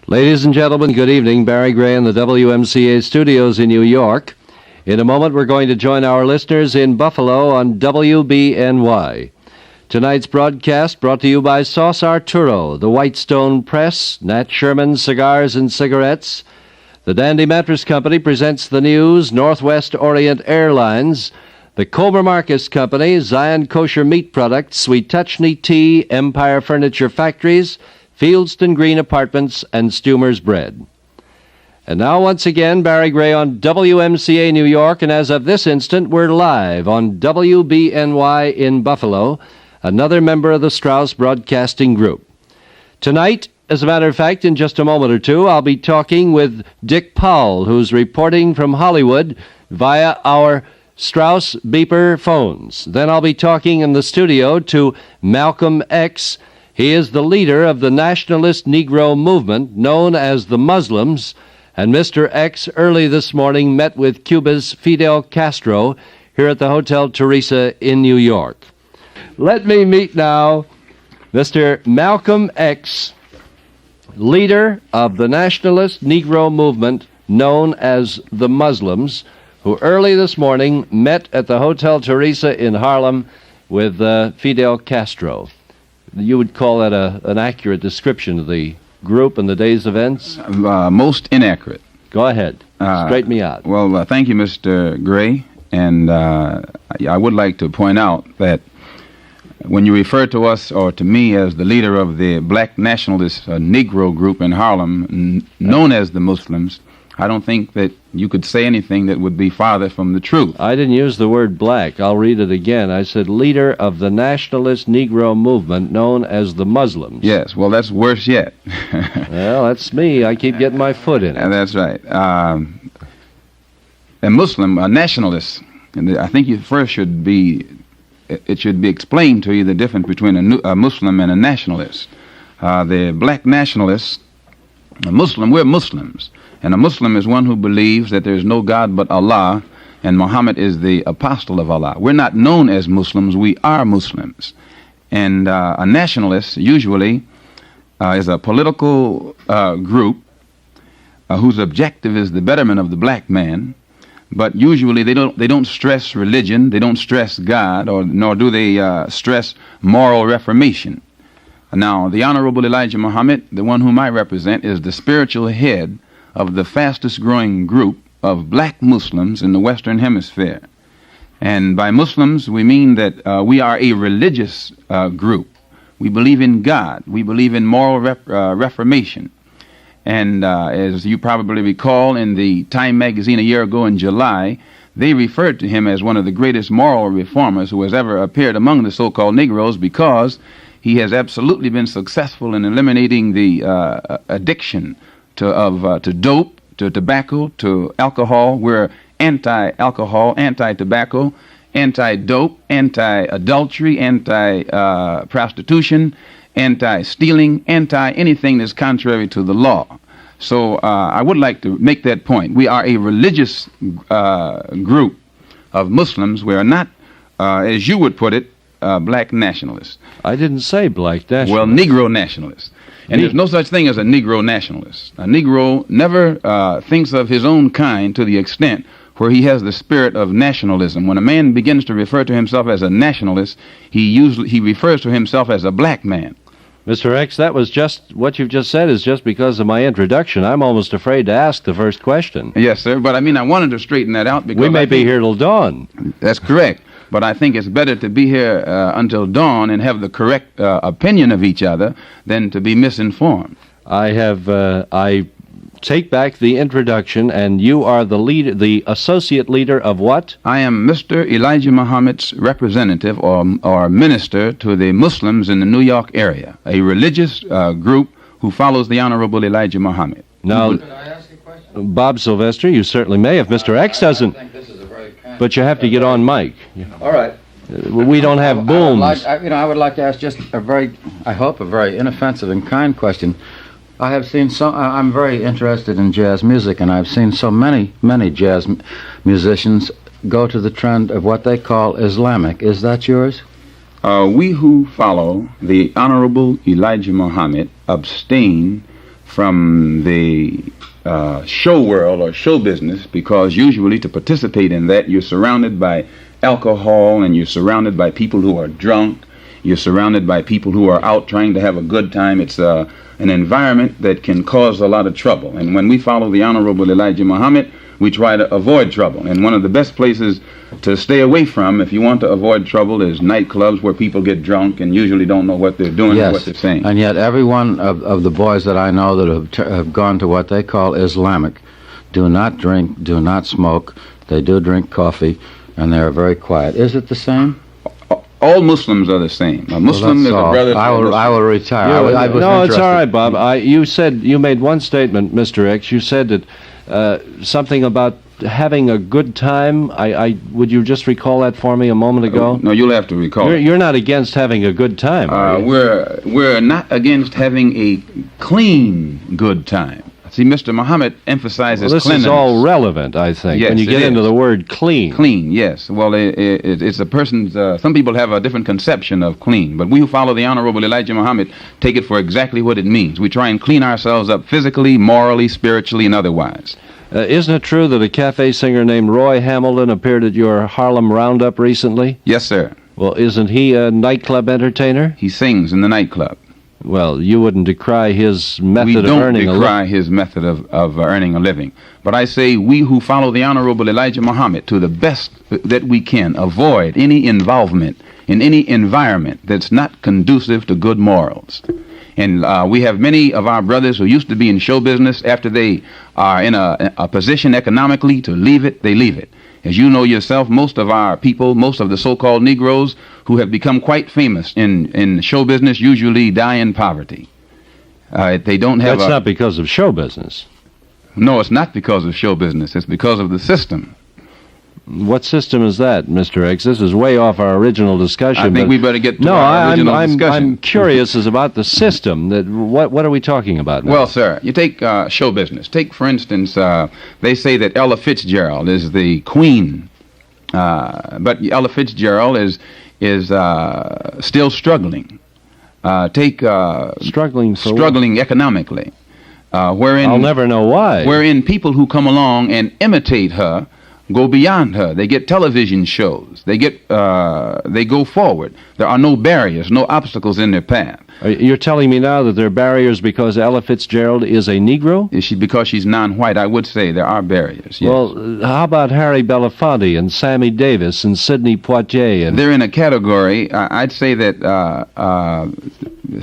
Ladies and gentlemen, good evening. Barry Gray in the WMCA studios in New York. In a moment, we're going to join our listeners in Buffalo on WBNY. Tonight's broadcast brought to you by Sauce Arturo, the Whitestone Press, Nat Sherman Cigars and Cigarettes. The Dandy Mattress Company presents the news, Northwest Orient Airlines, the Comer Marcus Company, Zion Kosher Meat Products, Sweet Touchney Tea, Empire Furniture Factories, Fieldston Green Apartments, and Stumer's Bread. And now, once again, Barry Gray on WMCA New York, and as of this instant, we're live on WBNY in Buffalo, another member of the Strauss Broadcasting Group. Tonight, as a matter of fact, in just a moment or two, I'll be talking with Dick Powell, who's reporting from Hollywood via our Strauss beeper phones. Then I'll be talking in the studio to Malcolm X. He is the leader of the nationalist Negro movement known as the Muslims, and Mr. X early this morning met with Cuba's Fidel Castro here at the Hotel Teresa in New York. Let me meet now Mr. Malcolm X, leader of the nationalist Negro movement known as the Muslims, who early this morning met at the Hotel Teresa in Harlem with Fidel Castro. You would call that an accurate description of the group and the day's events? Most inaccurate. Go ahead. Straighten me out. Well, thank you, Mr. Gray. And I would like to point out that when you refer to us or to me as the leader of the black nationalist Negro group in Harlem, known as the Muslims, I don't think that you could say anything that would be farther from the truth. I didn't use the word black. I'll read it again. I said leader of the nationalist Negro movement known as the Muslims. Yes, well, that's worse yet. Well, that's me. I keep getting my foot in it. That's right. A Muslim, a nationalist, and I think it should be explained to you the difference between a Muslim and a nationalist. The black nationalists, a Muslim, we're Muslims. And a Muslim is one who believes that there is no God but Allah, and Muhammad is the apostle of Allah. We're not known as Muslims, we are Muslims. And a nationalist usually is a political group whose objective is the betterment of the black man, but usually they don't stress religion, they don't stress God, nor do they stress moral reformation. Now, the Honorable Elijah Muhammad, the one whom I represent, is the spiritual head of the fastest growing group of black Muslims in the Western Hemisphere. And by Muslims, we mean that we are a religious group. We believe in God. We believe in moral reformation. And as you probably recall, in the Time magazine a year ago in July, they referred to him as one of the greatest moral reformers who has ever appeared among the so-called Negroes, because he has absolutely been successful in eliminating the addiction to dope, to tobacco, to alcohol. We're anti-alcohol, anti-tobacco, anti-dope, anti-adultery, anti-prostitution, anti-stealing, anti-anything that's contrary to the law. So I would like to make that point. We are a religious group of Muslims. We are not, as you would put it, black nationalists. I didn't say black nationalists. Well, Negro nationalists. And there's no such thing as a Negro nationalist. A Negro never thinks of his own kind to the extent where he has the spirit of nationalism. When a man begins to refer to himself as a nationalist, he refers to himself as a black man. Mr. X, that was just what you've just said is just because of my introduction. I'm almost afraid to ask the first question. Yes, sir, but I mean, I wanted to straighten that out because we may be here till dawn. That's correct. But I think it's better to be here until dawn and have the correct opinion of each other than to be misinformed. I take back the introduction, and you are the leader, the associate leader of what? I am Mr. Elijah Muhammad's representative or minister to the Muslims in the New York area, a religious group who follows the Honorable Elijah Muhammad. Now, could I ask a question? Bob Sylvester, you certainly may. If Mr. X doesn't, but you have to get on mic. All right. We don't have booms. I would like to ask just a very inoffensive and kind question. I have seen I'm very interested in jazz music, and I've seen so many jazz musicians go to the trend of what they call Islamic. Is that yours? We who follow the Honorable Elijah Muhammad abstain from the show world or show business, because usually to participate in that, you're surrounded by alcohol and you're surrounded by people who are drunk. You're surrounded by people who are out trying to have a good time. It's an environment that can cause a lot of trouble. And when we follow the Honorable Elijah Muhammad, we try to avoid trouble. And one of the best places to stay away from, if you want to avoid trouble, is nightclubs where people get drunk and usually don't know what they're doing or what they're saying. And yet every one of the boys that I know that have gone to what they call Islamic do not drink, do not smoke. They do drink coffee, and they are very quiet. Is it the same? All Muslims are the same. A Muslim is a brother. I will retire. No, it's all right, Bob. You made one statement, Mr. X. You said that something about having a good time. Would you just recall that for me a moment ago? No, you'll have to recall. You're not against having a good time, are you? We're not against having a clean good time. See, Mr. Muhammad emphasizes this cleanliness. Is all relevant, I think, yes, when you get into the word clean. Clean, yes. Well, it's a person's... some people have a different conception of clean, but we who follow the Honorable Elijah Muhammad take it for exactly what it means. We try and clean ourselves up physically, morally, spiritually, and otherwise. Isn't it true that a cafe singer named Roy Hamilton appeared at your Harlem Roundup recently? Yes, sir. Well, isn't he a nightclub entertainer? He sings in the nightclub. Well, you wouldn't decry his method of earning a living. We don't decry his method of earning a living. But I say we who follow the Honorable Elijah Muhammad, to the best that we can, avoid any involvement in any environment that's not conducive to good morals. And we have many of our brothers who used to be in show business. After they are in a position economically to leave it, they leave it. As you know yourself, most of our people, most of the so-called Negroes who have become quite famous in show business usually die in poverty. They don't have That's not because of show business. No, it's not because of show business. It's because of the system. What system is that, Mr. X? This is way off our original discussion. I think we better get to our original discussion. I'm curious as about the system. What are we talking about now? Well, sir, you take show business. Take, for instance, they say that Ella Fitzgerald is the queen, but Ella Fitzgerald is still struggling. Struggling economically. Wherein I'll never know why. Wherein people who come along and imitate her go beyond her. They get television shows. They go forward. There are no barriers, no obstacles in their path. You're telling me now that there are barriers because Ella Fitzgerald is a Negro? Because she's non-white, I would say there are barriers, yes. Well, how about Harry Belafonte and Sammy Davis and Sidney Poitier? They're in a category, I'd say that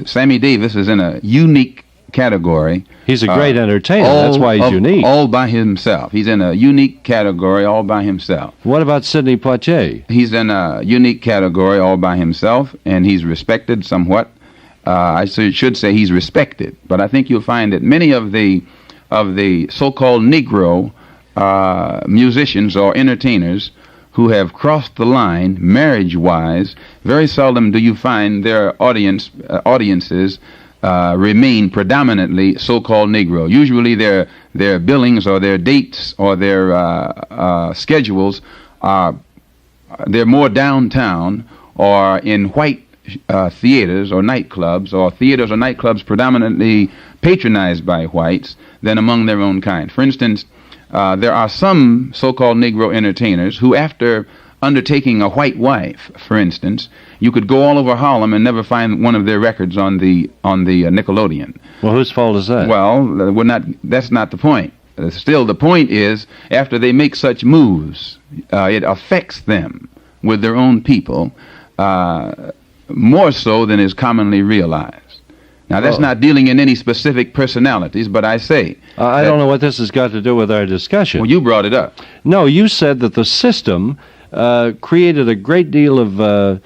Sammy Davis is in a unique category. He's a great entertainer. That's why he's unique. All by himself. He's in a unique category all by himself. What about Sidney Poitier? He's in a unique category all by himself, and he's respected somewhat. I should say he's respected, but I think you'll find that many of the so-called Negro musicians or entertainers who have crossed the line marriage-wise, very seldom do you find their audiences remain predominantly so-called Negro. Usually their billings or their dates or their schedules they're more downtown or in white theaters or nightclubs predominantly patronized by whites than among their own kind. For instance, there are some so-called Negro entertainers who, after undertaking a white wife, for instance, you could go all over Harlem and never find one of their records on the Nickelodeon. Well, whose fault is that? Well, that's not the point. Still, the point is, after they make such moves, it affects them with their own people more so than is commonly realized. Now, that's not dealing in any specific personalities, but I say... I don't know what this has got to do with our discussion. Well, you brought it up. No, you said that the system created a great deal of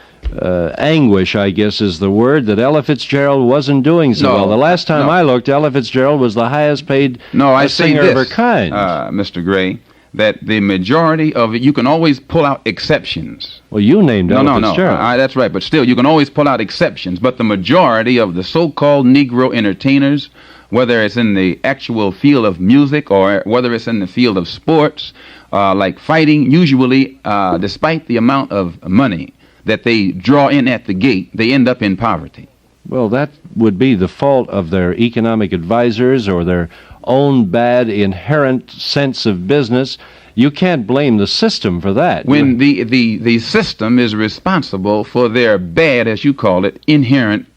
anguish, I guess is the word, that Ella Fitzgerald wasn't doing so well. The last time I looked, Ella Fitzgerald was the highest paid singer of her kind. Mr. Gray, that the majority of it, you can always pull out exceptions. Well, you named Ella Fitzgerald. No, that's right, but still, you can always pull out exceptions. But the majority of the so-called Negro entertainers, whether it's in the actual field of music or whether it's in the field of sports, like fighting, usually, despite the amount of money that they draw in at the gate, they end up in poverty. Well, that would be the fault of their economic advisors or their own bad inherent sense of business. You can't blame the system for that. When the system is responsible for their bad, as you call it, inherent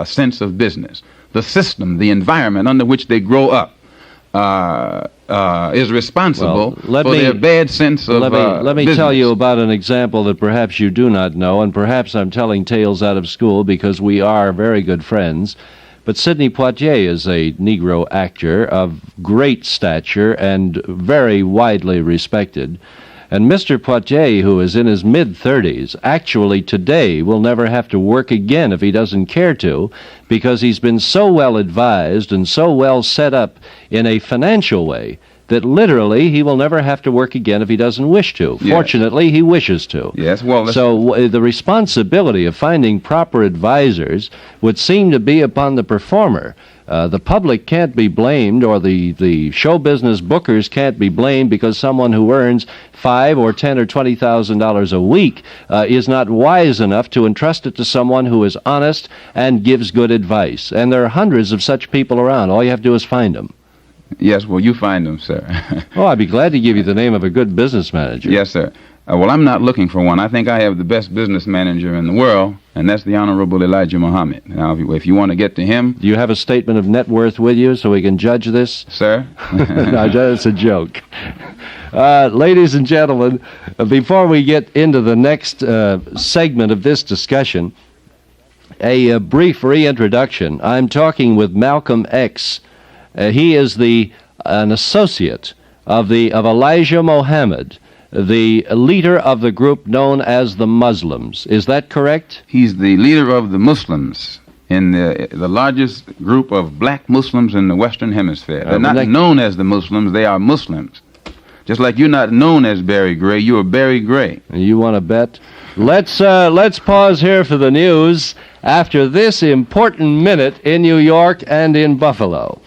sense of business. The system, the environment under which they grow up, is responsible for their bad sense of let me business. tell you about an example that perhaps you do not know, and perhaps I'm telling tales out of school because we are very good friends. But Sidney Poitier is a Negro actor of great stature and very widely respected. And Mr. Poitier, who is in his mid-30s, actually today will never have to work again if he doesn't care to, because he's been so well advised and so well set up in a financial way that literally he will never have to work again if he doesn't wish to. Yes. Fortunately, he wishes to. Yes, well, So the responsibility of finding proper advisors would seem to be upon the performer. The public can't be blamed, or the show business bookers can't be blamed because someone who earns $5 or $10 or $20,000 a week is not wise enough to entrust it to someone who is honest and gives good advice. And there are hundreds of such people around. All you have to do is find them. Yes, well, you find them, sir. Oh, I'd be glad to give you the name of a good business manager. Yes, sir. Well, I'm not looking for one. I think I have the best business manager in the world, and that's the Honorable Elijah Muhammad. Now, if you want to get to him... Do you have a statement of net worth with you so we can judge this? Sir? No, that's a joke. Ladies and gentlemen, before we get into the next segment of this discussion, a brief reintroduction. I'm talking with Malcolm X. He is an associate of Elijah Muhammad, the leader of the group known as the Muslims. Is that correct? He's the leader of the Muslims in the largest group of black Muslims in the Western Hemisphere. They're not known as the Muslims, they are Muslims. Just like you're not known as Barry Gray, you are Barry Gray. You want to bet? Let's pause here for the news after this important minute in New York and in Buffalo.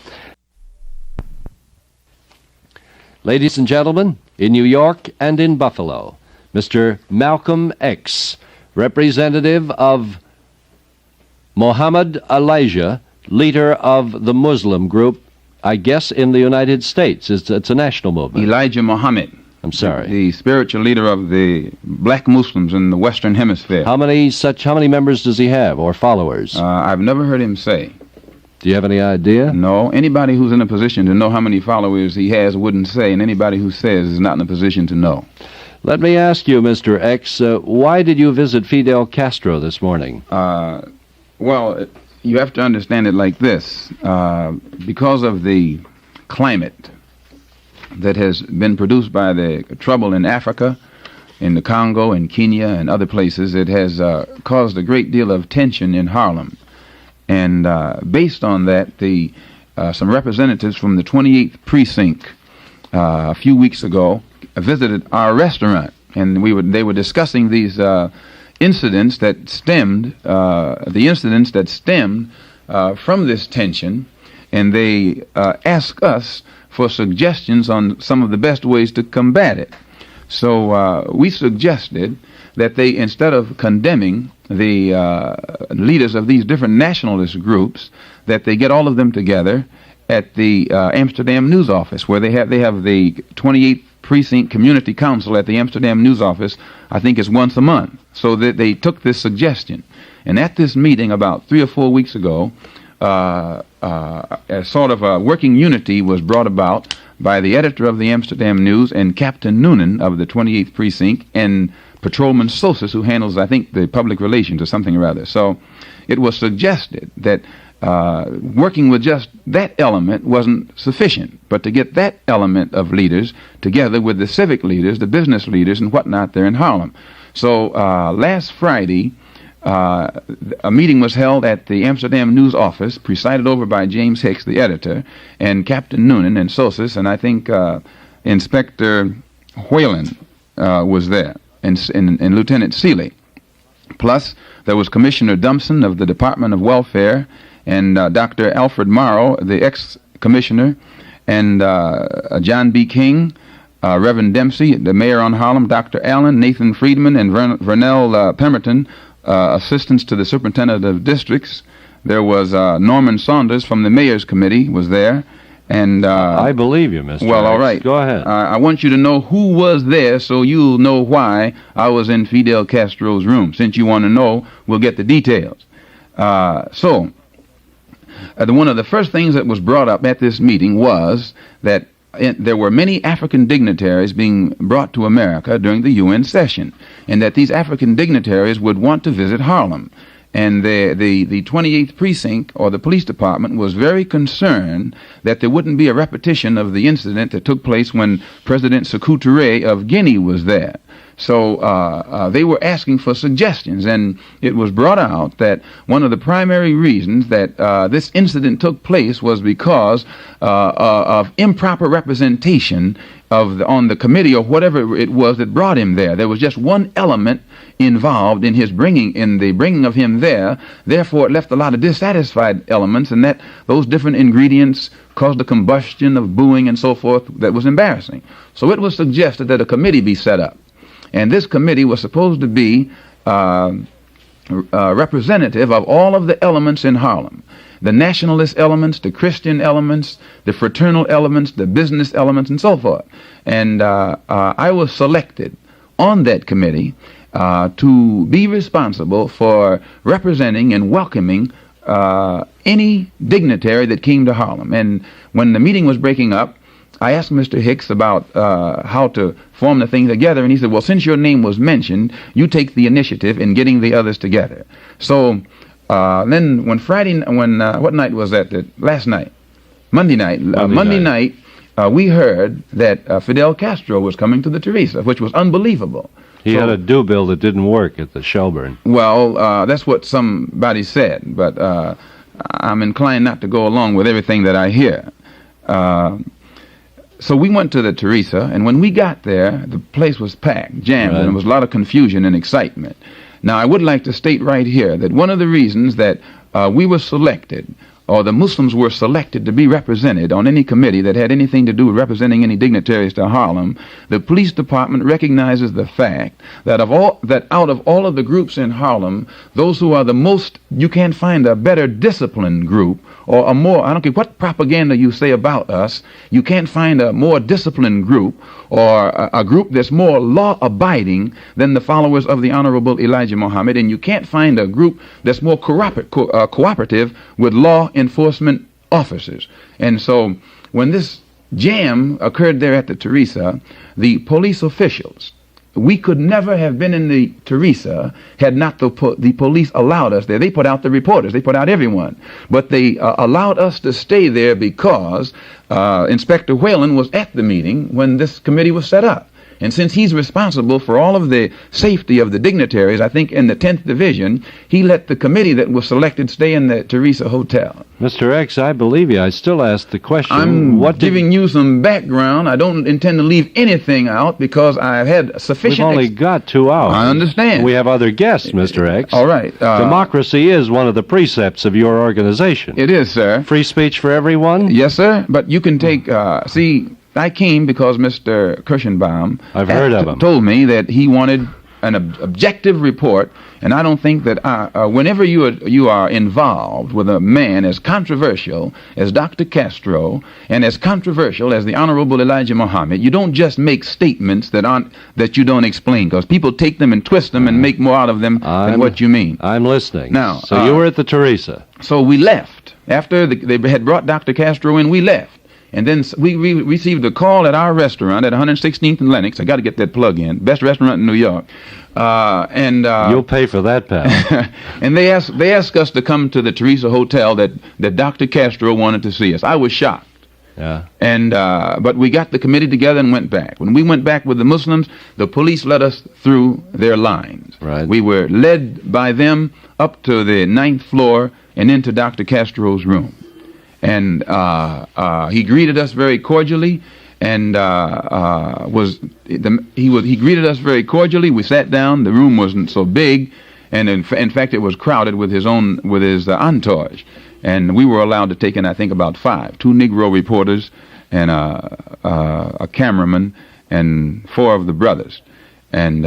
Ladies and gentlemen, in New York and in Buffalo, Mr. Malcolm X, representative of Muhammad Elijah, leader of the Muslim group, I guess in the United States. It's a national movement. Elijah Muhammad. I'm sorry. The spiritual leader of the black Muslims in the Western Hemisphere. How many members does he have, or followers? I've never heard him say. Do you have any idea? No. Anybody who's in a position to know how many followers he has wouldn't say, and anybody who says is not in a position to know. Let me ask you, Mr. X, why did you visit Fidel Castro this morning? Well, you have to understand it like this. Because of the climate that has been produced by the trouble in Africa, in the Congo, in Kenya, and other places, it has caused a great deal of tension in Harlem. And based on that, some representatives from the 28th Precinct a few weeks ago visited our restaurant, and they were discussing these incidents that stemmed from this tension, and they asked us for suggestions on some of the best ways to combat it. So we suggested that they, instead of condemning the leaders of these different nationalist groups, that they get all of them together at the Amsterdam News Office, where they have the 28th Precinct Community Council at the Amsterdam News Office. I think it's once a month. So that they took this suggestion, and at this meeting about 3 or 4 weeks ago, a sort of a working unity was brought about by the editor of the Amsterdam News and Captain Noonan of the 28th Precinct and Patrolman Sosis, who handles, I think, the public relations or something or other. So it was suggested that working with just that element wasn't sufficient, but to get that element of leaders together with the civic leaders, the business leaders, and whatnot there in Harlem. So last Friday, a meeting was held at the Amsterdam News Office, presided over by James Hicks, the editor, and Captain Noonan and Sosis, and I think Inspector Whalen was there, and Lieutenant Seeley. Plus, there was Commissioner Dumpson of the Department of Welfare, and Dr. Alfred Morrow, the ex-commissioner, and John B. King, Reverend Dempsey, the mayor on Harlem, Dr. Allen, Nathan Friedman, and Vernell Pemberton, assistants to the superintendent of districts, There was Norman Saunders from the Mayor's Committee was there. And I believe you, Mr. Well, X. all right. Go ahead. I want you to know who was there so you'll know why I was in Fidel Castro's room. Since you want to know, we'll get the details. One of the first things that was brought up at this meeting was that there were many African dignitaries being brought to America during the UN session, and that these African dignitaries would want to visit Harlem. And the 28th Precinct, or the police department, was very concerned that there wouldn't be a repetition of the incident that took place when President Sékou Touré of Guinea was there. So they were asking for suggestions, and it was brought out that one of the primary reasons that this incident took place was because of improper representation on the committee or whatever it was that brought him there. There was just one element involved in the bringing of him there. Therefore, it left a lot of dissatisfied elements, and that those different ingredients caused a combustion of booing and so forth that was embarrassing. So it was suggested that a committee be set up. And this committee was supposed to be representative of all of the elements in Harlem. The nationalist elements, the Christian elements, the fraternal elements, the business elements, and so forth. And I was selected on that committee to be responsible for representing and welcoming any dignitary that came to Harlem. And when the meeting was breaking up, I asked Mr. Hicks about how to form the thing together, and he said, well, since your name was mentioned, you take the initiative in getting the others together. So then when what night was that? Last night? Monday night. Monday night, we heard that Fidel Castro was coming to the Teresa, which was unbelievable. He had a do bill that didn't work at the Shelburne. Well, that's what somebody said, but I'm inclined not to go along with everything that I hear. So we went to the Teresa, and when we got there, the place was packed, jammed, and there was a lot of confusion and excitement. Now, I would like to state right here that one of the reasons that we were selected, or the Muslims were selected to be represented on any committee that had anything to do with representing any dignitaries to Harlem, the police department recognizes the fact that out of all of the groups in Harlem, those who are the most, you can't find a better disciplined group, or a more, I don't care what propaganda you say about us, you can't find a more disciplined group, or a group that's more law-abiding than the followers of the Honorable Elijah Muhammad, and you can't find a group that's more cooperative with law enforcement officers. And so when this jam occurred there at the Teresa, the police officials, we could never have been in the Teresa had not the police allowed us there. They put out the reporters. They put out everyone. But they allowed us to stay there because Inspector Whalen was at the meeting when this committee was set up. And since he's responsible for all of the safety of the dignitaries, I think in the 10th Division, he let the committee that was selected stay in the Teresa Hotel. Mr. X, I believe you. I still ask the question. I'm giving you some background. I don't intend to leave anything out because I've had sufficient... We've only got 2 hours. I understand. We have other guests, Mr. X. All right. Democracy is one of the precepts of your organization. It is, sir. Free speech for everyone? Yes, sir. But you can take... I came because Mr. Kirschenbaum told me that he wanted an objective report, and I don't think that whenever you are involved with a man as controversial as Dr. Castro and as controversial as the Honorable Elijah Muhammad, you don't just make statements that you don't explain, because people take them and twist them and make more out of them than what you mean. I'm listening. Now, so you were at the Teresa. So we left. After they had brought Dr. Castro in, we left. And then we received a call at our restaurant at 116th and Lenox. I got to get that plug in. Best restaurant in New York. You'll pay for that, pal. And they asked us to come to the Teresa Hotel that Dr. Castro wanted to see us. I was shocked. Yeah. And but we got the committee together and went back. When we went back with the Muslims, the police let us through their lines. Right. We were led by them up to the 9th floor and into Dr. Castro's room. And he greeted us very cordially, and he greeted us very cordially. We sat down. The room wasn't so big, and in fact, it was crowded with his entourage. And we were allowed to take in, I think, about 5: 2 Negro reporters, and a cameraman, and 4 of the brothers. And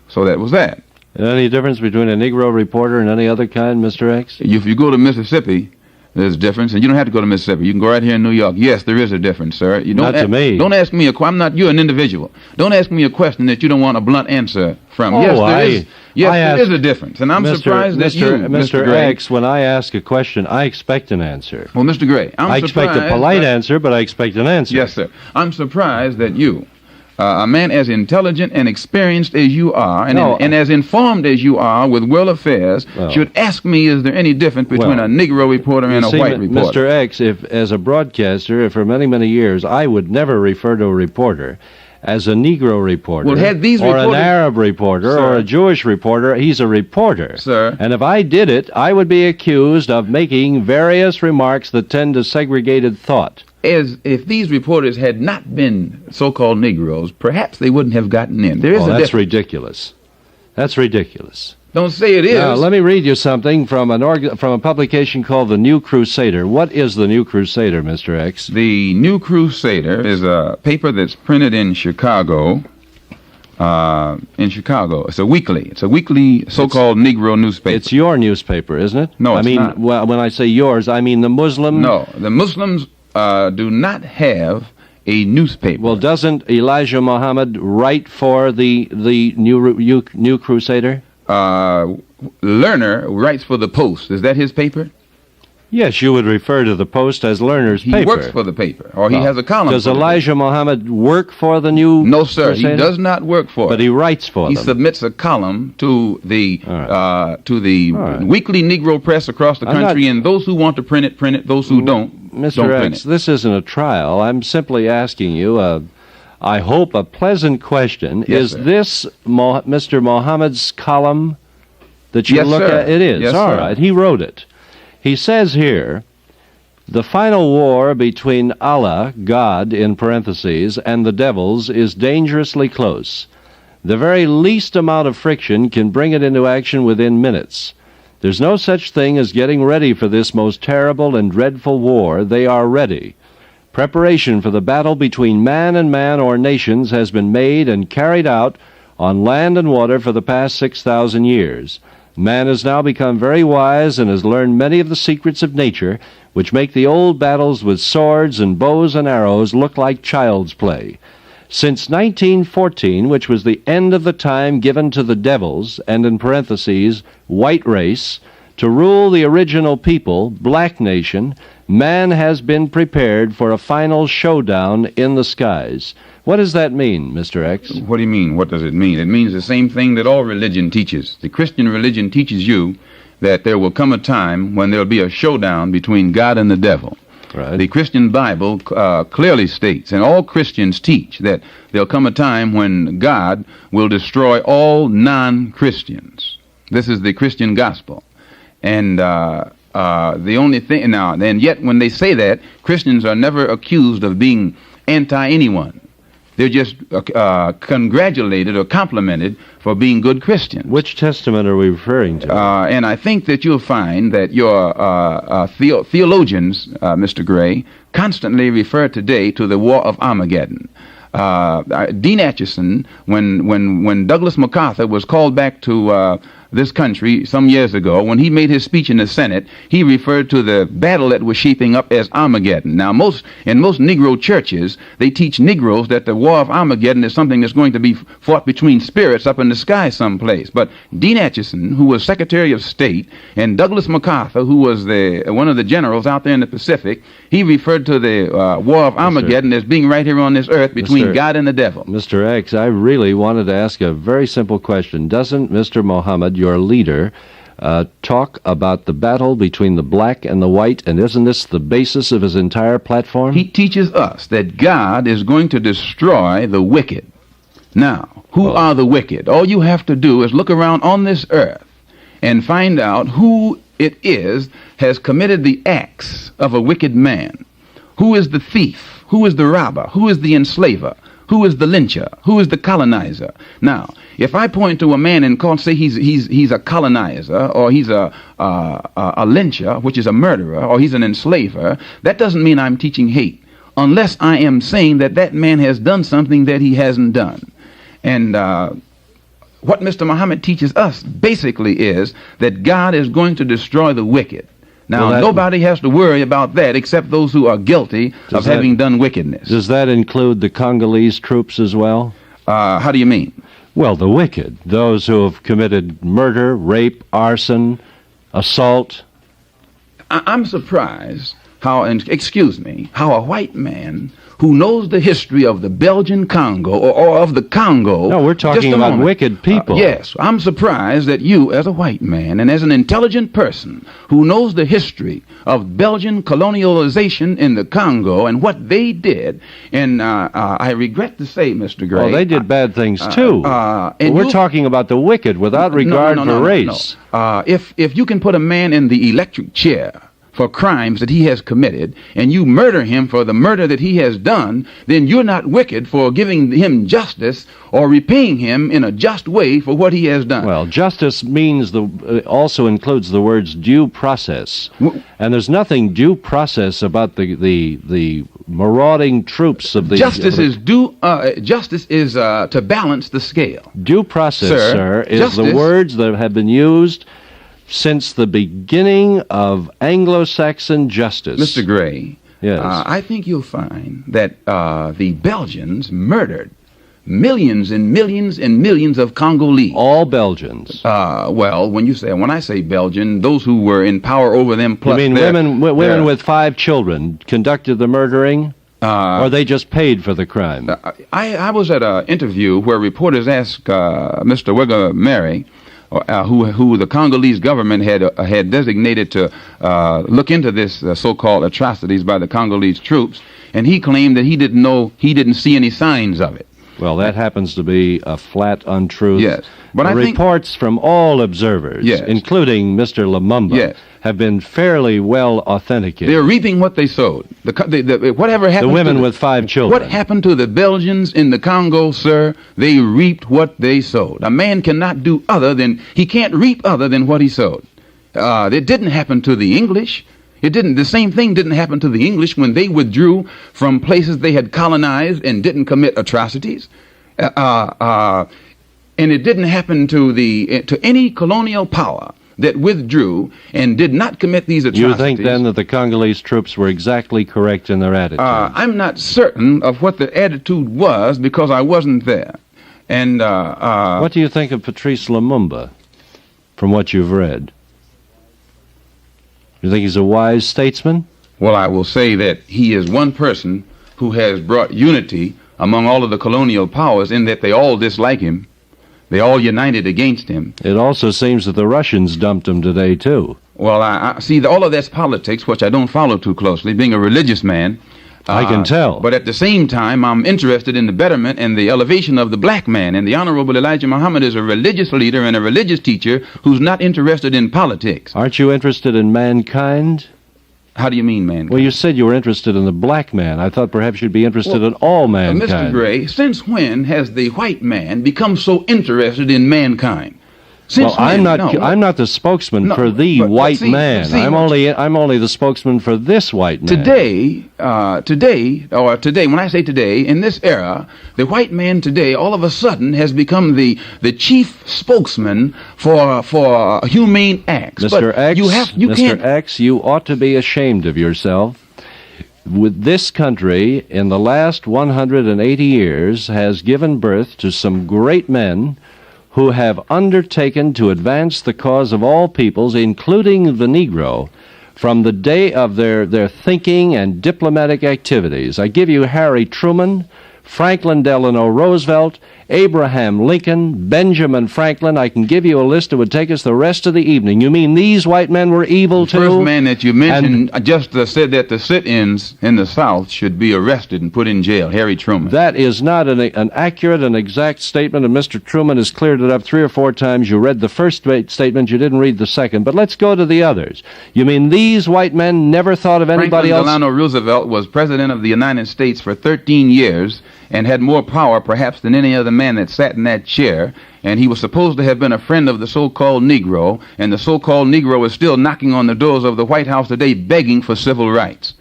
so that was that. Any difference between a Negro reporter and any other kind, Mr. X? If you go to Mississippi, there's a difference, and you don't have to go to Mississippi. You can go right here in New York. Yes, there is a difference, sir. You don't Not to me. Don't ask me I'm not. You're an individual. Don't ask me a question that you don't want a blunt answer from. Oh, Yes, there is. Yes, there is a difference, and I'm surprised that Mr. Gray. X, when I ask a question, I expect an answer. Well, Mr. Gray, I expect a polite answer, but I expect an answer. Yes, sir. I'm surprised that you, a man as intelligent and experienced as you are, and as informed as you are with world affairs, should ask me, is there any difference between a Negro reporter and a white reporter? Mr. X, if as a broadcaster for many, many years, I would never refer to a reporter as a Negro reporter, or an Arab reporter, sir, or a Jewish reporter. He's a reporter. Sir. And if I did it, I would be accused of making various remarks that tend to segregated thought. As if these reporters had not been so-called Negroes, perhaps they wouldn't have gotten in. There is a that's difference. Ridiculous. That's ridiculous. Don't say it is. Now, let me read you something from a publication called The New Crusader. What is The New Crusader, Mr. X? The New Crusader is a paper that's printed in Chicago. It's a weekly. It's a weekly so-called Negro newspaper. It's your newspaper, isn't it? No, it's not. I mean, well, when I say yours, I mean the Muslim. No, the Muslims do not have a newspaper. Well, doesn't Elijah Muhammad write for the New Crusader? Lerner writes for the Post. Is that his paper? Yes, you would refer to the Post as Lerner's He paper. works for the paper, or he has a column. Does for the Elijah Muhammad work for the New No, sir, Crusader? he does not work for But it. he writes for He them. submits a column to the All right. weekly Negro press across the country, and those who want to print it. Those who don't Mr. print X, it. this isn't a trial. I'm simply asking you, I hope, a pleasant question. Yes, Is sir. this Mr. Muhammad's column that you Yes, look sir. at? It is. Yes, All sir. right. He wrote it. He says here, the final war between Allah, God, in parentheses, and the devils is dangerously close. The very least amount of friction can bring it into action within minutes. There's no such thing as getting ready for this most terrible and dreadful war. They are ready. Preparation for the battle between man and man or nations has been made and carried out on land and water for the past 6,000 years. Man has now become very wise and has learned many of the secrets of nature, which make the old battles with swords and bows and arrows look like child's play. Since 1914, which was the end of the time given to the devils, and in parentheses, white race, to rule the original people, black nation, man has been prepared for a final showdown in the skies. What does that mean, Mr. X? What do you mean? What does it mean? It means the same thing that all religion teaches. The Christian religion teaches you that there will come a time when there will be a showdown between God and the devil. Right. The Christian Bible clearly states, and all Christians teach, that there'll come a time when God will destroy all non-Christians. This is the Christian gospel. And the only thing now, and yet when they say that, Christians are never accused of being anti-anyone. They're just congratulated or complimented for being good Christians. Which testament are we referring to? And I think that you'll find that your theologians, Mr. Gray, constantly refer today to the War of Armageddon. Dean Acheson, when Douglas MacArthur was called back to this country some years ago, when he made his speech in the Senate, he referred to the battle that was shaping up as Armageddon. Now, in most Negro churches, they teach Negroes that the War of Armageddon is something that's going to be fought between spirits up in the sky someplace. But Dean Acheson, who was Secretary of State, and Douglas MacArthur, who was one of the generals out there in the Pacific, he referred to the War of Armageddon as being right here on this earth between God and the devil. Mr. X, I really wanted to ask a very simple question. Doesn't Mr. Muhammad, your leader, talk about the battle between the black and the white, and isn't this the basis of his entire platform? He teaches us that God is going to destroy the wicked. Now, who are the wicked? All you have to do is look around on this earth and find out who it is has committed the acts of a wicked man. Who is the thief? Who is the robber? Who is the enslaver? Who is the lyncher? Who is the colonizer? Now, if I point to a man and say he's a colonizer, or he's a lyncher, which is a murderer, or he's an enslaver, that doesn't mean I'm teaching hate, unless I am saying that that man has done something that he hasn't done. And what Mr. Muhammad teaches us basically is that God is going to destroy the wicked. Now, nobody has to worry about that except those who are guilty of having done wickedness. Does that include the Congolese troops as well? How do you mean? Well, the wicked, those who have committed murder, rape, arson, assault. I'm surprised how a white man who knows the history of the Belgian Congo or of the Congo. No, we're talking about wicked people. Yes, I'm surprised that you, as a white man and as an intelligent person who knows the history of Belgian colonialization in the Congo and what they did, and I regret to say, Mr. Gray. Well, they did bad things too. And we're talking about the wicked without regard for race. If you can put a man in the electric chair for crimes that he has committed, and you murder him for the murder that he has done, then you're not wicked for giving him justice or repaying him in a just way for what he has done. Well, justice means also includes the words due process, and there's nothing due process about the marauding troops of the. Justice is to balance the scale. Due process, sir, is the words that have been used since the beginning of Anglo-Saxon justice. Mr. Gray, yes. I think you'll find that the Belgians murdered millions and millions and millions of Congolese. All Belgians. Well, when I say Belgian, those who were in power over them plus you mean women with 5 children conducted the murdering? Or they just paid for the crime? I was at an interview where reporters asked Mr. Wigger Mary, who the Congolese government had designated to look into this so-called atrocities by the Congolese troops, and he claimed that he didn't see any signs of it. Well, that happens to be a flat untruth. Yes, but I think reports from all observers, including Mr. Lumumba, have been fairly well authenticated. They're reaping what they sowed. Whatever happened the women with 5 children. What happened to the Belgians in the Congo, sir? They reaped what they sowed. A man cannot do he can't reap other than what he sowed. It didn't happen to the English. The same thing didn't happen to the English when they withdrew from places they had colonized and didn't commit atrocities. And it didn't happen to any colonial power that withdrew and did not commit these atrocities. You think then that the Congolese troops were exactly correct in their attitude? I'm not certain of what the attitude was because I wasn't there. And what do you think of Patrice Lumumba, from what you've read? You think he's a wise statesman? Well, I will say that he is one person who has brought unity among all of the colonial powers in that they all dislike him. They all united against him. It also seems that the Russians dumped him today, too. Well, I see all of that's politics, which I don't follow too closely, being a religious man. I can tell. But at the same time, I'm interested in the betterment and the elevation of the black man. And the Honorable Elijah Muhammad is a religious leader and a religious teacher who's not interested in politics. Aren't you interested in mankind? How do you mean, mankind? Well, you said you were interested in the black man. I thought perhaps you'd be interested in all mankind. Mr. Gray, since when has the white man become so interested in mankind? I'm not the spokesman for the white man. I'm only the spokesman for this white man. Today, when I say today, in this era, the white man today all of a sudden has become the chief spokesman for humane acts. Mr. X, you ought to be ashamed of yourself. With this country, in the last 180 years, has given birth to some great men who have undertaken to advance the cause of all peoples, including the Negro, from the day of their thinking and diplomatic activities. I give you Harry Truman, Franklin Delano Roosevelt, Abraham Lincoln, Benjamin Franklin. I can give you a list that would take us the rest of the evening. You mean these white men were evil too? The first man that you mentioned just said that the sit-ins in the South should be arrested and put in jail, Harry Truman. That is not an accurate and exact statement, and Mr. Truman has cleared it up 3 or 4 times. You read the first statement, you didn't read the second. But let's go to the others. You mean these white men never thought of anybody else? Franklin Delano Roosevelt was president of the United States for 13 years and had more power perhaps than any other man that sat in that chair, and he was supposed to have been a friend of the so-called Negro, and the so-called Negro is still knocking on the doors of the White House today begging for civil rights.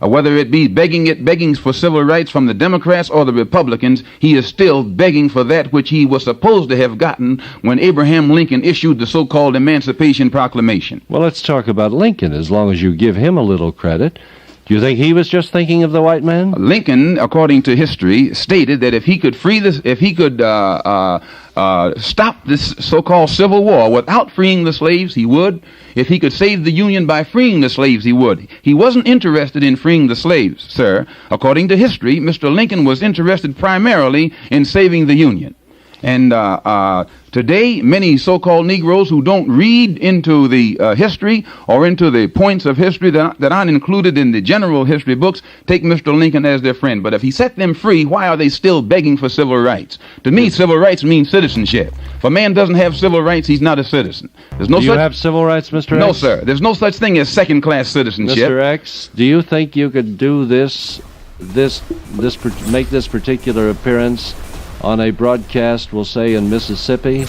whether it be begging for civil rights from the Democrats or the Republicans, he is still begging for that which he was supposed to have gotten when Abraham Lincoln issued the so-called Emancipation Proclamation. Well, let's talk about Lincoln, as long as you give him a little credit. Do you think he was just thinking of the white man? Lincoln, according to history, stated that if he could stop this so-called Civil War without freeing the slaves, he would. If he could save the Union by freeing the slaves, he would. He wasn't interested in freeing the slaves, sir. According to history, Mr. Lincoln was interested primarily in saving the Union. And today, many so-called Negroes who don't read into the history or into the points of history that aren't included in the general history books take Mr. Lincoln as their friend. But if he set them free, why are they still begging for civil rights? To me, civil rights means citizenship. If a man doesn't have civil rights, he's not a citizen. There's no Do you have civil rights, Mr. X? No, sir. There's no such thing as second-class citizenship. Mr. X, do you think you could do make this particular appearance on a broadcast, we'll say, in Mississippi?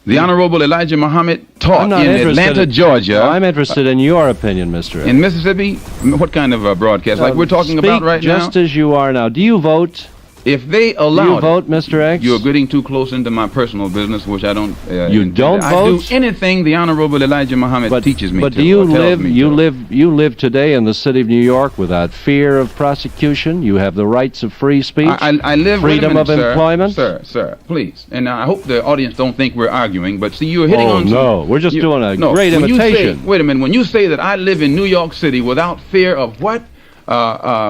The Honorable Elijah Muhammad taught in Atlanta, Georgia. No, I'm interested in your opinion, Mr. X. In Mississippi? What kind of broadcast? Like we're talking about right now? Just as you are now. Do you vote? If they allow Do you vote, Mr. X? You're getting too close into my personal business, which I don't. You don't vote? I do anything the Honorable Elijah Muhammad teaches me. But to, do you live? You live today in the city of New York without fear of prosecution? You have the rights of free speech. I live. Freedom of employment. Sir, please. And I hope the audience don't think we're arguing. But see, you're hitting on. No, we're just doing a great imitation. Wait a minute. When you say that I live in New York City without fear of what?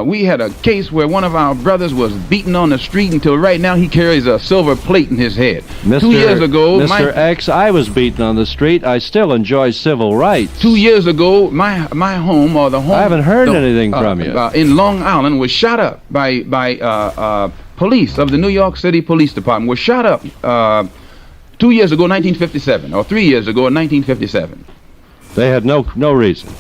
We had a case where one of our brothers was beaten on the street until right now he carries a silver plate in his head. 2 years ago, Mr. X, I was beaten on the street. I still enjoy civil rights. 2 years ago, my home, or the home... I haven't heard anything from you. In Long Island was shot up by police of the New York City Police Department. Was shot up 2 years ago, 1957, or 3 years ago in 1957. They had no reason.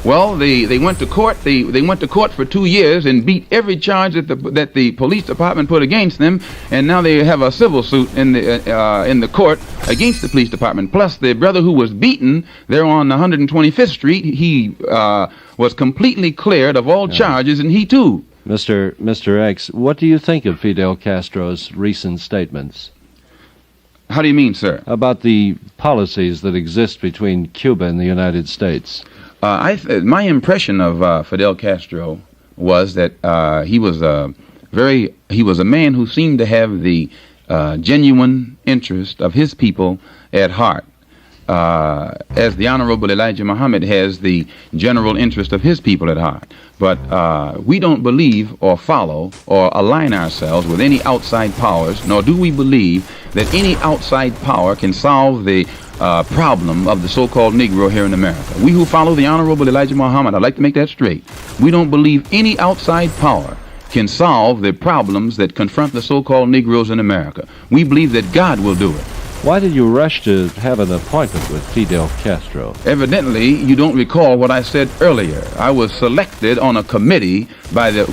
Well, they went to court. They went to court for 2 years and beat every charge that the police department put against them, and now they have a civil suit in the court against the police department. Plus, the brother who was beaten there on 125th Street, he was completely cleared of all charges, and he too. Mr. X, what do you think of Fidel Castro's recent statements? How do you mean, sir? About the policies that exist between Cuba and the United States. My impression of Fidel Castro was that he was a man who seemed to have the genuine interest of his people at heart, as the Honorable Elijah Muhammad has the general interest of his people at heart. But we don't believe or follow or align ourselves with any outside powers, nor do we believe that any outside power can solve the problem of the so-called Negro here in America. We who follow the Honorable Elijah Muhammad, I'd like to make that straight. We don't believe any outside power can solve the problems that confront the so-called Negroes in America. We believe that God will do it. Why did you rush to have an appointment with Fidel Castro? Evidently, you don't recall what I said earlier. I was selected on a committee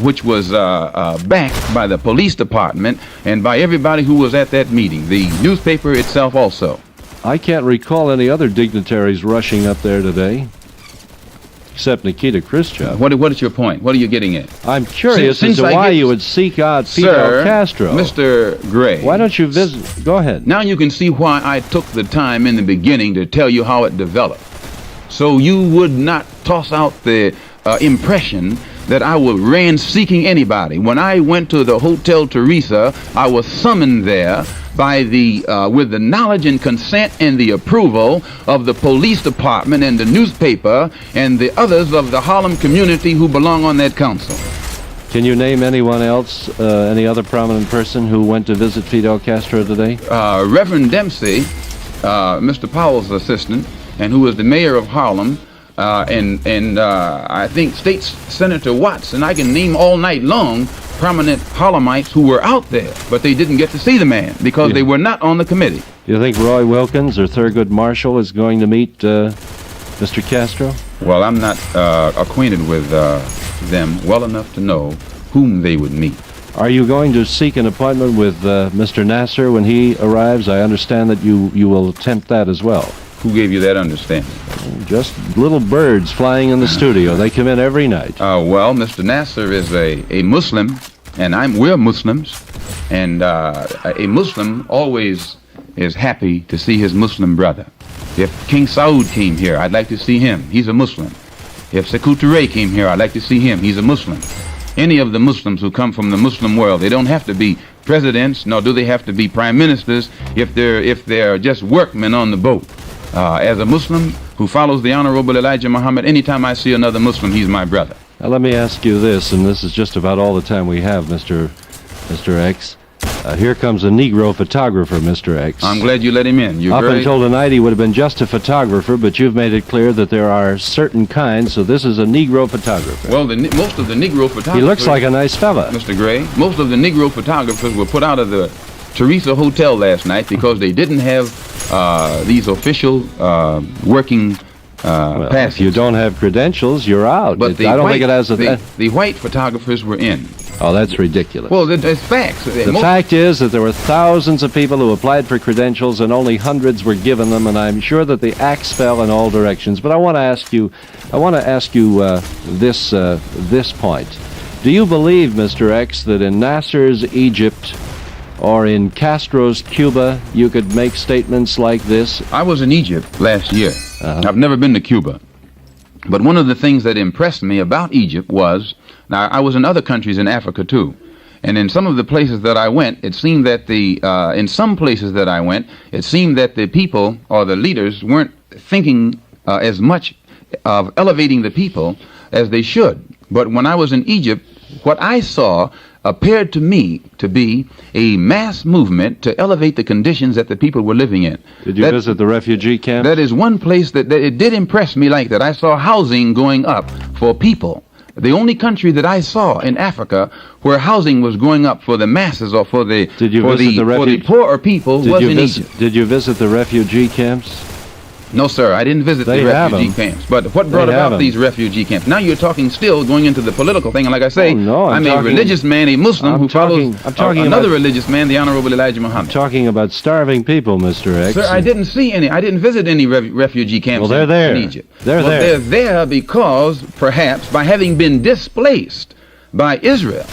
which was backed by the police department and by everybody who was at that meeting. The newspaper itself also. I can't recall any other dignitaries rushing up there today, except Nikita Khrushchev. What is your point? What are you getting at? I'm curious as to why you would seek out Fidel Castro. Mr. Gray. Why don't you visit? Go ahead. Now you can see why I took the time in the beginning to tell you how it developed. So you would not toss out the impression that I ran seeking anybody. When I went to the Hotel Teresa, I was summoned there by with the knowledge and consent and the approval of the police department and the newspaper and the others of the Harlem community who belong on that council. Can you name anyone else, any other prominent person who went to visit Fidel Castro today? Reverend Dempsey, Mr. Powell's assistant, and who was the mayor of Harlem, and I think State Senator Watts, and I can name all night long prominent Harlemites who were out there, but they didn't get to see the man because they were not on the committee. Do you think Roy Wilkins or Thurgood Marshall is going to meet Mr. Castro? Well, I'm not acquainted with them well enough to know whom they would meet. Are you going to seek an appointment with Mr. Nasser when he arrives? I understand that you will attempt that as well. Who gave you that understanding? Just little birds flying in the studio. They come in every night. Well, Mr. Nasser is a Muslim, and we're Muslims, and a Muslim always is happy to see his Muslim brother. If King Saud came here, I'd like to see him. He's a Muslim. If Sekou Touré came here, I'd like to see him. He's a Muslim. Any of the Muslims who come from the Muslim world, they don't have to be presidents, nor do they have to be prime ministers if they're just workmen on the boat. As a Muslim who follows the Honorable Elijah Muhammad, anytime I see another Muslim, he's my brother. Now, let me ask you this, and this is just about all the time we have, Mr. X. Here comes a Negro photographer, Mr. X. I'm glad you let him in. Up until tonight, he would have been just a photographer, but you've made it clear that there are certain kinds, so this is a Negro photographer. Well, most of the Negro photographers... He looks like a nice fella. Mr. Gray, most of the Negro photographers were put out of the Teresa Hotel last night because they didn't have these official working passes. If you don't have credentials, you're out. But I don't think it has a... The white photographers were in. Oh, that's ridiculous. Well, it's facts. The fact is that there were thousands of people who applied for credentials and only hundreds were given them, and I'm sure that the axe fell in all directions. But I want to ask you this point. Do you believe, Mr. X, that in Nasser's Egypt or in Castro's Cuba you could make statements like this? I was in Egypt last year. I've never been to Cuba. But one of the things that impressed me about Egypt was, now I was in other countries in Africa too, and in some of the places that I went, it seemed that in some places that I went, it seemed that the people or the leaders weren't thinking as much of elevating the people as they should. But when I was in Egypt, what I saw appeared to me to be a mass movement to elevate the conditions that the people were living in. Did you visit the refugee camps? That is one place that it did impress me like that. I saw housing going up for people. The only country that I saw in Africa where housing was going up for the masses or for the poorer people was in Egypt. Did you visit the refugee camps? No, sir, I didn't visit the refugee camps. But what brought about these refugee camps? Now you're talking still going into the political thing, and like I say, I'm a religious man, a Muslim who follows another religious man, the Honorable Elijah Muhammad. I'm talking about starving people, Mr. X. Sir, I didn't see any. I didn't visit any refugee camps in Egypt. They're there because, perhaps, by having been displaced by Israel,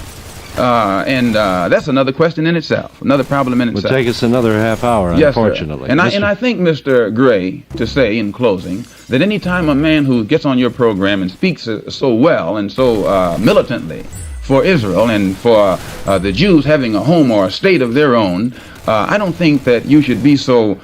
and that's another question in itself, another problem in itself. It would take us another half hour, yes, unfortunately. Sir. And I think, Mr. Gray, to say in closing, that any time a man who gets on your program and speaks so well and so militantly for Israel and for the Jews having a home or a state of their own, I don't think that you should be so,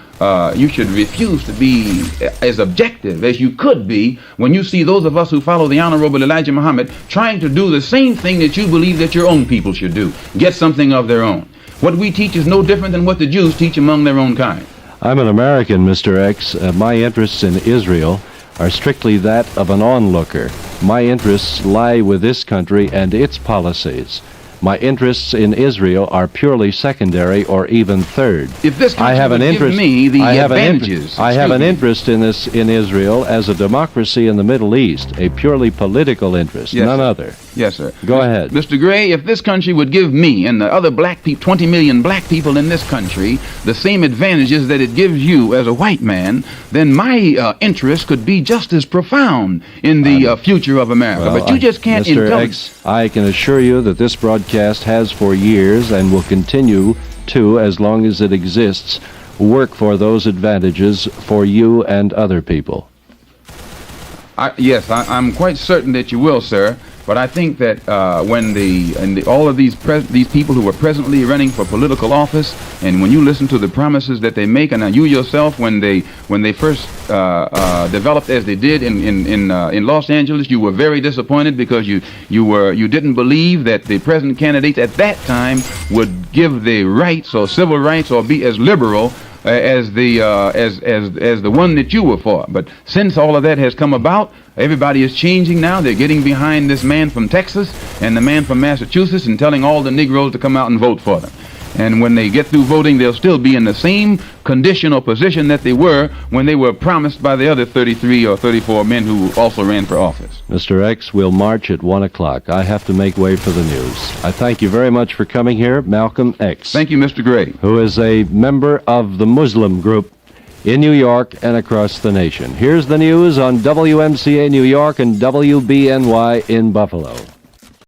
you should refuse to be as objective as you could be when you see those of us who follow the Honorable Elijah Muhammad trying to do the same thing that you believe that your own people should do, get something of their own. What we teach is no different than what the Jews teach among their own kind. I'm an American, Mr. X. My interests in Israel are strictly that of an onlooker. My interests lie with this country and its policies. My interests in Israel are purely secondary or even third. If this country would give me the advantages... I have an interest in Israel as a democracy in the Middle East, a purely political interest, none other. Yes, sir. Go ahead. Mr. Gray, if this country would give me and the other black people, 20 million black people in this country, the same advantages that it gives you as a white man, then my interest could be just as profound in the future of America. Well, but you just can't... Mr. X, I can assure you that this broadcast has for years and will continue to, as long as it exists, work for those advantages for you and other people. Yes, I'm quite certain that you will, sir. But I think that when all of these people who are presently running for political office, and when you listen to the promises that they make, and you yourself, when they first developed as they did in Los Angeles, you were very disappointed because you didn't believe that the present candidates at that time would give the rights or civil rights or be as liberal as the one that you were for. But since all of that has come about, everybody is changing now. They're getting behind this man from Texas and the man from Massachusetts and telling all the Negroes to come out and vote for them. And when they get through voting, they'll still be in the same condition or position that they were when they were promised by the other 33 or 34 men who also ran for office. Mr. X, we'll march at 1 o'clock. I have to make way for the news. I thank you very much for coming here, Malcolm X. Thank you, Mr. Gray. Who is a member of the Muslim group in New York and across the nation. Here's the news on WMCA New York and WBNY in Buffalo.